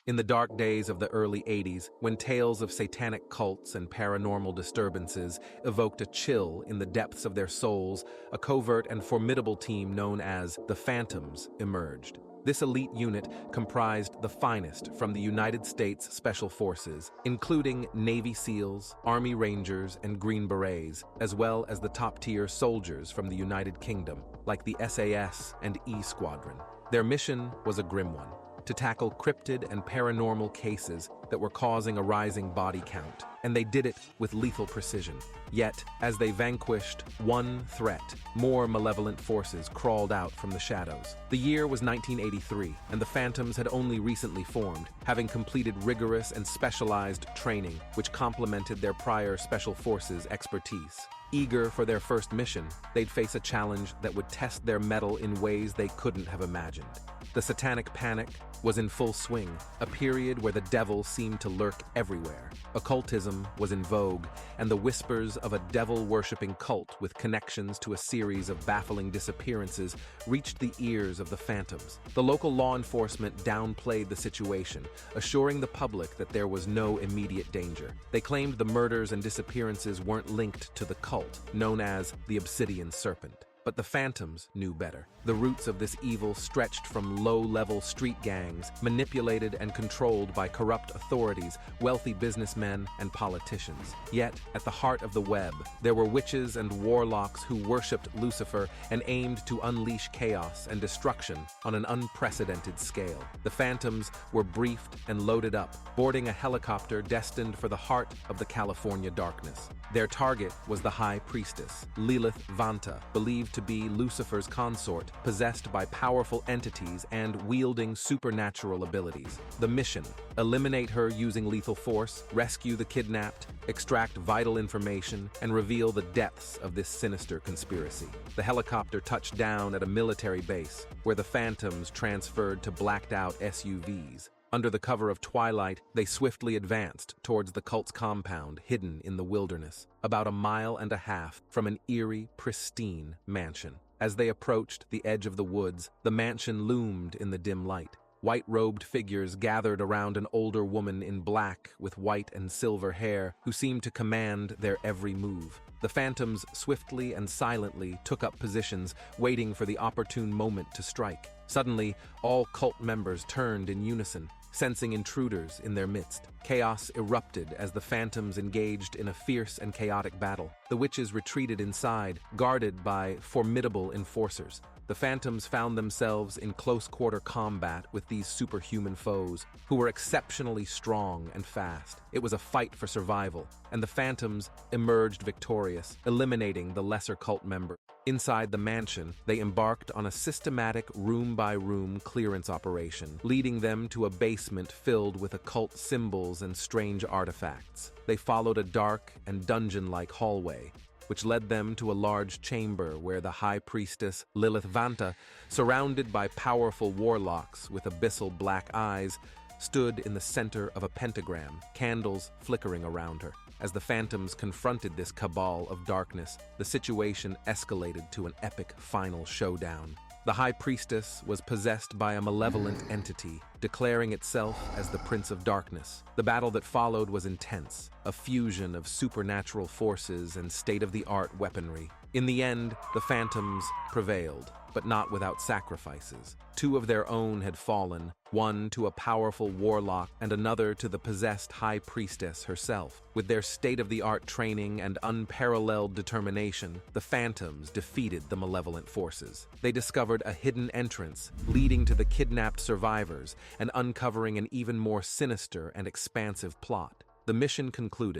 In the dark days of the early 80s, when tales of satanic cults and paranormal disturbances evoked a chill in the depths of their souls, a covert and formidable team known as the Phantoms emerged. This elite unit comprised the finest from the United States Special Forces, including Navy SEALs, Army Rangers, and Green Berets, as well as the top-tier soldiers from the United Kingdom, like the SAS and E Squadron. Their mission was a grim one: to tackle cryptid and paranormal cases that were causing a rising body count, and they did it with lethal precision. Yet, as they vanquished one threat, more malevolent forces crawled out from the shadows. The year was 1983, and the Phantoms had only recently formed, having completed rigorous and specialized training, which complemented their prior Special Forces expertise. Eager for their first mission, they'd face a challenge that would test their mettle in ways they couldn't have imagined. The Satanic Panic was in full swing, a period where the devil seemed to lurk everywhere. Occultism was in vogue, and the whispers of a devil-worshipping cult with connections to a series of baffling disappearances reached the ears of the Phantoms. The local law enforcement downplayed the situation, assuring the public that there was no immediate danger. They claimed the murders and disappearances weren't linked to the cult, known as the Obsidian Serpent. But the Phantoms knew better. The roots of this evil stretched from low-level street gangs, manipulated and controlled by corrupt authorities, wealthy businessmen, and politicians. Yet, at the heart of the web, there were witches and warlocks who worshipped Lucifer and aimed to unleash chaos and destruction on an unprecedented scale. The Phantoms were briefed and loaded up, boarding a helicopter destined for the heart of the California darkness. Their target was the High Priestess, Lilith Vanta, believed to be Lucifer's consort, possessed by powerful entities and wielding supernatural abilities. The mission: eliminate her using lethal force, rescue the kidnapped, extract vital information, and reveal the depths of this sinister conspiracy. The helicopter touched down at a military base, where the Phantoms transferred to blacked-out SUVs. Under the cover of twilight, they swiftly advanced towards the cult's compound hidden in the wilderness, about a mile and a half from an eerie, pristine mansion. As they approached the edge of the woods, the mansion loomed in the dim light. White-robed figures gathered around an older woman in black with white and silver hair who seemed to command their every move. The Phantoms swiftly and silently took up positions, waiting for the opportune moment to strike. Suddenly, all cult members turned in unison, sensing intruders in their midst. Chaos erupted as the Phantoms engaged in a fierce and chaotic battle. The witches retreated inside, guarded by formidable enforcers. The Phantoms found themselves in close-quarter combat with these superhuman foes, who were exceptionally strong and fast. It was a fight for survival, and the Phantoms emerged victorious, eliminating the lesser cult members. Inside the mansion, they embarked on a systematic room-by-room clearance operation, leading them to a basement filled with occult symbols and strange artifacts. They followed a dark and dungeon-like hallway, which led them to a large chamber where the High Priestess Lilith Vanta, surrounded by powerful warlocks with abyssal black eyes, stood in the center of a pentagram, candles flickering around her. As the Phantoms confronted this cabal of darkness, the situation escalated to an epic final showdown. The High Priestess was possessed by a malevolent entity, declaring itself as the Prince of Darkness. The battle that followed was intense, a fusion of supernatural forces and state-of-the-art weaponry. In the end, the Phantoms prevailed, but not without sacrifices. Two of their own had fallen, one to a powerful warlock and another to the possessed High Priestess herself. With their state-of-the-art training and unparalleled determination, the Phantoms defeated the malevolent forces. They discovered a hidden entrance leading to the kidnapped survivors and uncovering an even more sinister and expansive plot. The mission concluded,